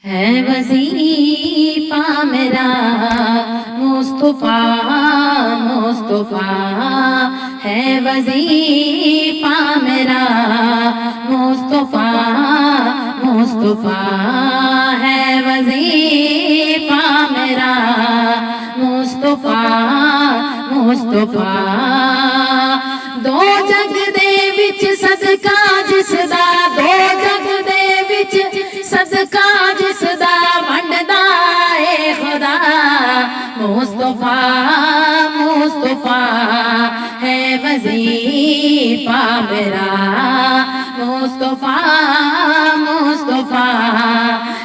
ہے وظیفہ میرا مصطفیٰ مصطفیٰ، ہے وظیفہ میرا مصطفیٰ مصطفیٰ، ہے وظیفہ میرا مصطفیٰ مصطفیٰ۔ دو جگ دے وچ صدقہ جس دا، دو جگ دے وچ صدقہ جس دا، ونڈدا اے خدا مصطفیٰ مصطفیٰ، ہے وظیفہ میرا مصطفیٰ مصطفیٰ،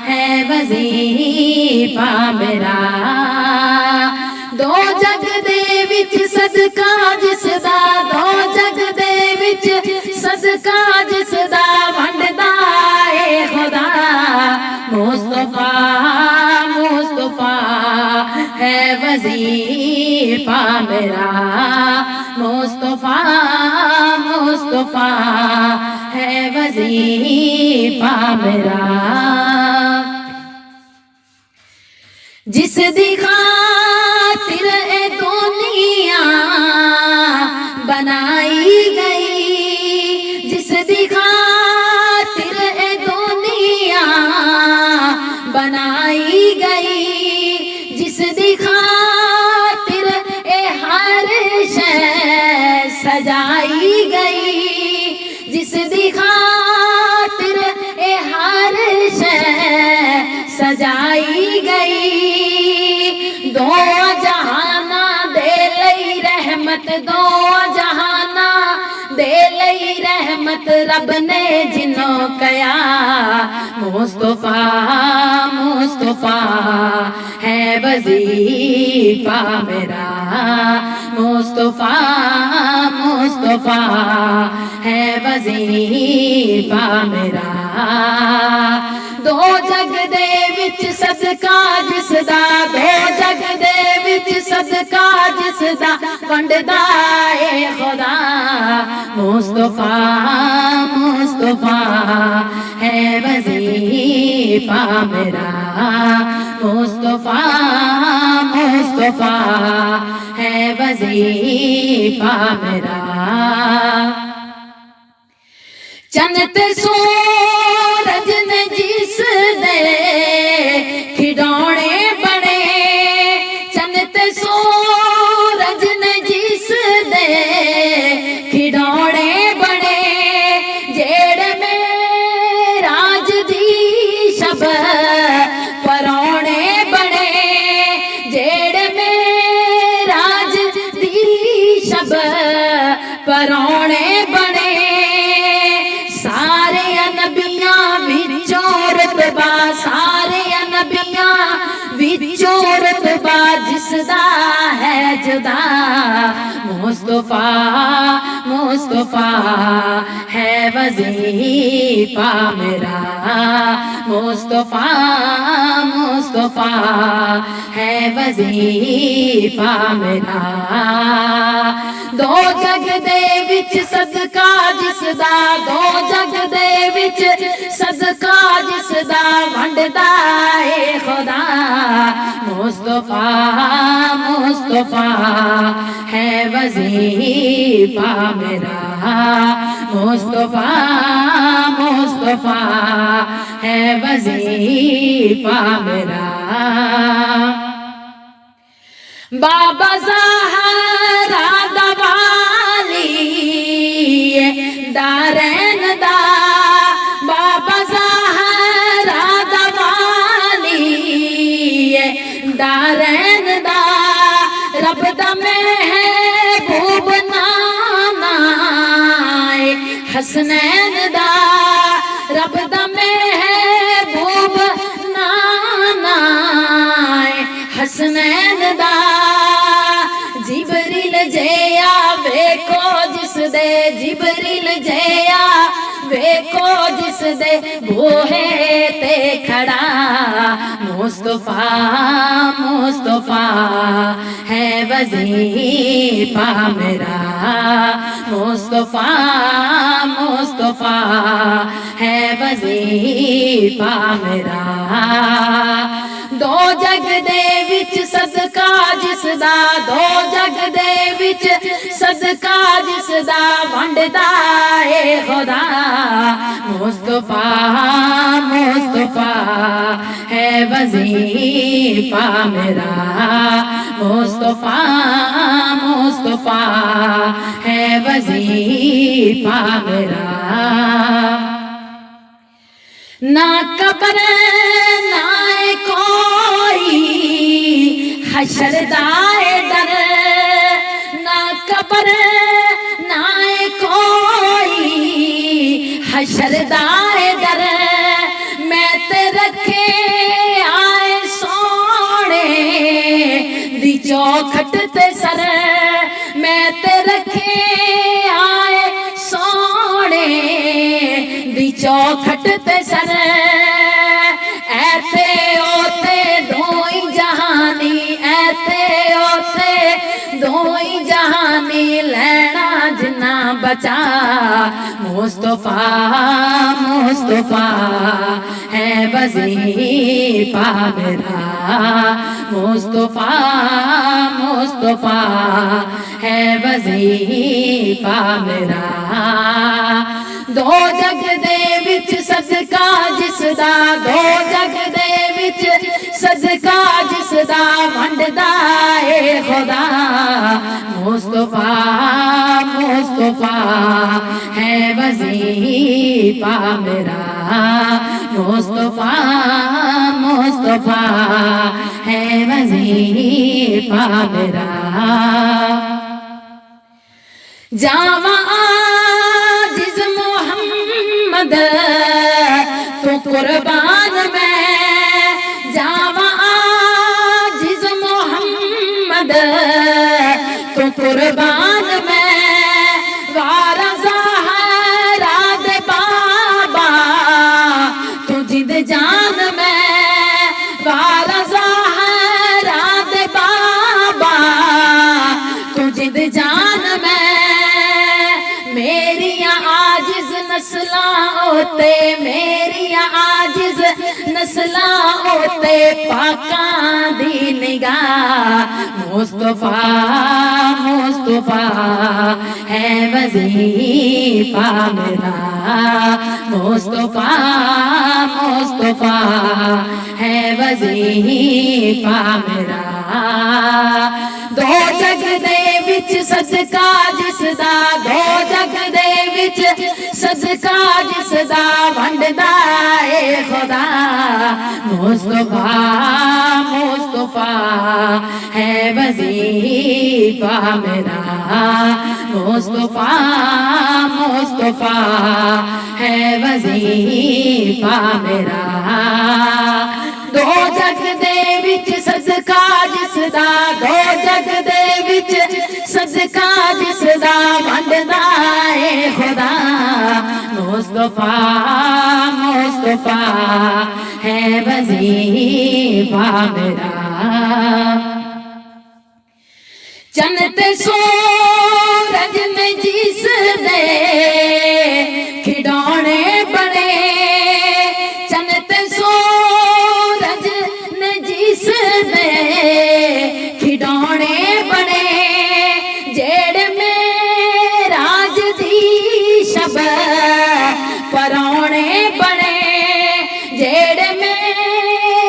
ہے وظیفہ میرا۔ دو جگ دے وچ صدقہ جس دا، دو جگ دے وچ صدقہ جس دا، ونڈدا اے خدا مصطفیٰ مصطفیٰ، ہے وظیفہ میرا مصطفیٰ مصطفیٰ، ہے وظیفہ میرا۔ جس دی خاطر اے دنیا بنائی گئی، جس دی خاطر اے دنیا بنائی گئی، جس دی خاطر اے ہر شے سجائی گئی، جس دی خاطر اے ہر شے سجائی گئی، دو جہانا دے لئی رحمت، دو جہانا دے لئی رحمت، رب نے جنوں کیا مصطفیٰ مصطفیٰ، ہے وظیفہ میرا مصطفیٰ مصطفیٰ، ہے وظیفہ میرا۔ دو جگ دے وچ صدقہ جس دا، دو جگ دے وچ صدقہ جس دا، ونڈدا اے خدا مصطفیٰ مصطفیٰ، ہے وظیفہ میرا مصطفیٰ مصطفیٰ، ہے وظیفہ میرا۔ چند سورج نے جس دے کھڈونے بنے، چند سورج نے جس دے کھڈونے بنے، جیڑے میں راج دی شب پرونے بنے، جیڑے میں راج دی شب پرونے بنے، سارے نبیاں وچوں رتبہ، سارے نبیاں وچوں رتبہ جس دا ہے جدا مصطفیٰ مصطفیٰ، ہے وظیفہ میرا مصطفیٰ مصطفیٰ، ہے وظیفہ میرا۔ دو جگ دے وچ صدقہ جس دا، دو جگ دے وچ صدقہ جس دا، ونڈدا اے خدا مصطفیٰ مصطفیٰ، ہے وظیفہ میرا مصطفیٰ مصطفیٰ، ہے وظیفہ میرا۔ بابا زہرا دا والی دارین دا، بابا زہرا دا والی دارین دا، رب دا محبوب نانا حسنین دا، رب دا محبوب نانا حسنین دا، جبریل جیا ویکو جس دے، جبریل جیا ویکو جس دے بوہے تے کھڑا مصطفیٰ مصطفیٰ ہے وظیفہ میرا مصطفیٰ مصطفیٰ ہے وظیفہ میرا دو جگ دے وچ صدقہ جس دا دو جگ دے وچ صدقہ جس دا ونڈدا اے خدا مصطفیٰ مصطفیٰ ہے وظیفہ میرا مصطفیٰ مصطفیٰ ہے وظیفہ میرا نہ قبر نہ کوئی حشر دائے در نہ قبر نہ کوئی حشر دائے در میں تے رکھے آئے سونے دی چوکھٹ تے سر میں تے رکھے آئے سونے دی چوکھٹ تے سر ایتے اوتے دوئی جہانی ایتے اوتے دوئی جہانی لینا جنا بچا مصطفیٰ مصطفیٰ ہے وظیفہ میرا مصطفیٰ مصطفیٰ ہے وظیفہ میرا دو جگ دے وچ صدقہ جس دا دو جگ دے وچ صدقہ جس دا ونڈدا اے خدا مصطفیٰ مصطفیٰ ہے وظیفہ میرا مصطفیٰ مصطفیٰ ہے وظیفہ میرا جاواں عاجز محمد تو قربان میں جاواں عاجز محمد تو قربان میں وارا زہرا دے بابا تو جد جان میں وارا زہرا دے بابا تو جد جان میں میریاں عاجز نسلاں ہوتے میریاں عاجز نسلاں ہوتے پاکاں دی نگاہ مصطفیٰ مصطفیٰ ہے وظیفہ میرا مصطفیٰ مصطفیٰ ہے وظیفہ میرا دو جگ دے وچ صدقہ جس دا دو جگ دے وچ صدقہ جس دا ونڈدا اے خدا مصطفیٰ مصطفیٰ ہے وظیفہ میرا مصطفیٰ مصطفیٰ ہے وظیفہ میرا دو جگ دے وچ صدقہ جس دا دو جگ دے وچ صدقہ جس دا ونڈدا اے خدا مصطفیٰ مصطفیٰ ہے وظیفہ میرا چند سورج میں جس دے کھڑونے بنے چند سورج نے جس دے کھڑونے بنے جیڑ میں راج دی شب پرونے بنے جیڑ میں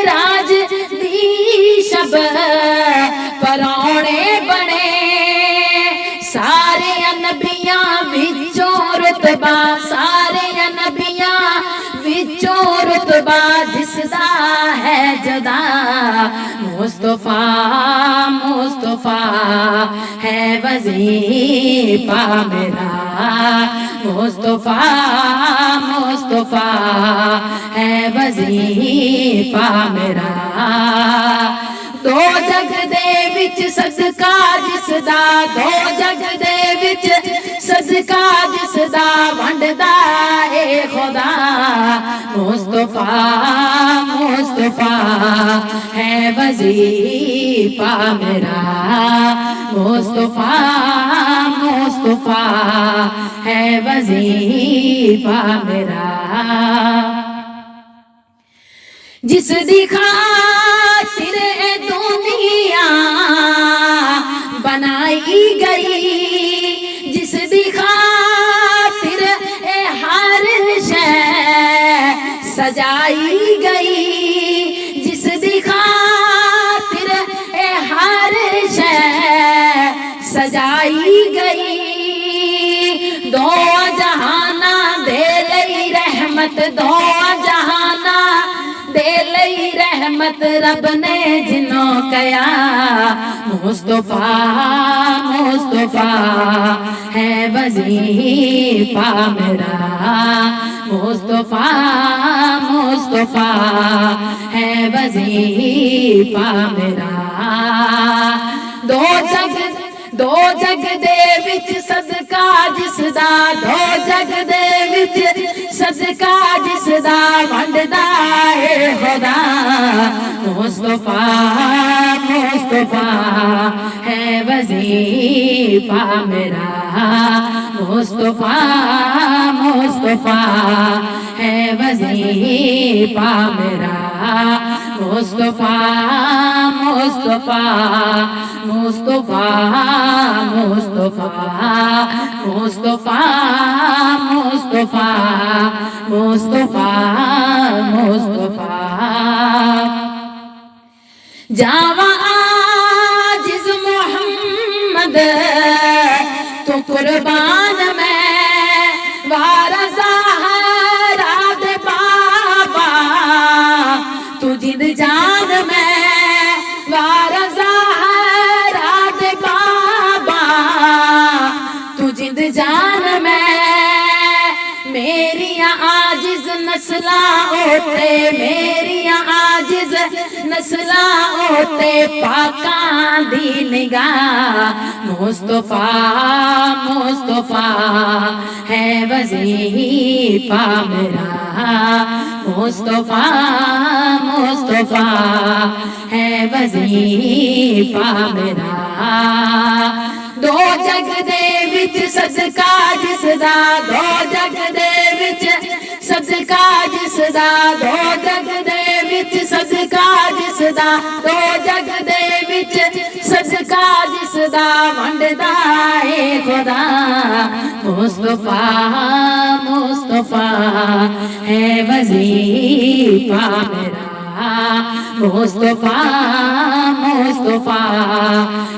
راج دی شب پرونے بنے سارے نبیاں وچوں رتبہ سارے نبیاں وچوں رتبہ جس دا ہے جدا مصطفیٰ مصطفیٰ ہے وظیفہ میرا مصطفیٰ مصطفیٰ ہے وظیفہ میرا دو جگ دے وچ صدقہ جس دا دو جگ دے وچ صدقہ جس دا ونڈدا اے خدا مصطفیٰ مصطفیٰ مصطفیٰ ہے وظیفہ میرا، مصطفیٰ مصطفیٰ ہے وظیفہ میرا، جس دی خاطر اے دنیا بنائی گئی، جس دی خاطر اے ہر شے سجائی گئی، جس دی خاطر اے ہر شے سجائی گئی، دو جہانا دے لئی رحمت، دو جہانا دے لئی رحمت رب نے جنوں کیا، مصطفیٰ مصطفیٰ ہے وظیفہ میرا، مصطفیٰ مصطفیٰ ہے وظیفہ میرا، دو جگ دے وچ صدقہ جس دا، دو جگ دے وچ صدقہ جس دا ونڈدا اے خدا، مصطفیٰ مصطفیٰ ہے وظیفہ میرا، مصطفیٰ مصطفیٰ ہے وظیفہ میرا، مصطفیٰ مصطفیٰ مصطفیٰ مصطفیٰ مصطفیٰ مصطفیٰ مصطفیٰ مصطفیٰ، جاواں عاجز محمد تو قربان میں، وارا زہرا دے بابا تو جد جان میں، وارا زہرا دے بابا تو جد جان میں، میری عاجز نسلاں اوتے، میری عاجز نسلاں اوتے پاکاں دی نگاہ، مصطفیٰ مصطفیٰ ہے وظیفہ میرا، مصطفیٰ مصطفیٰ ہے وظیفہ میرا، دو جگ دے وچ صدقہ جس دا، دو جگ دے وچ صدقہ جس دا، دو جگ دے وچ صدقہ جس دا، دو جگ دے وچ صدقہ جس دا ونڈدا اے خدا، مصطفیٰ مصطفیٰ ہے وظیفہ میرا، مصطفیٰ مصطفیٰ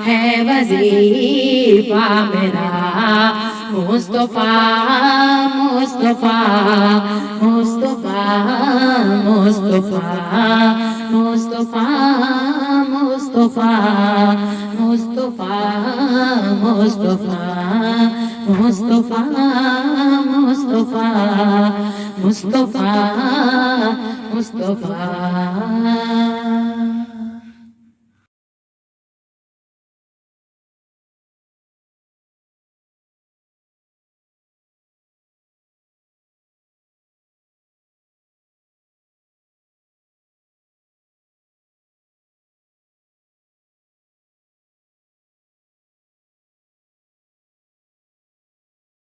ہے وظیفہ میرا، مصطفیٰ مصطفیٰ مصطفیٰ مصطفیٰ مصطفیٰ مصطفیٰ مصطفیٰ مصطفیٰ مصطفیٰ مصطفیٰ مصطفیٰ مصطفیٰ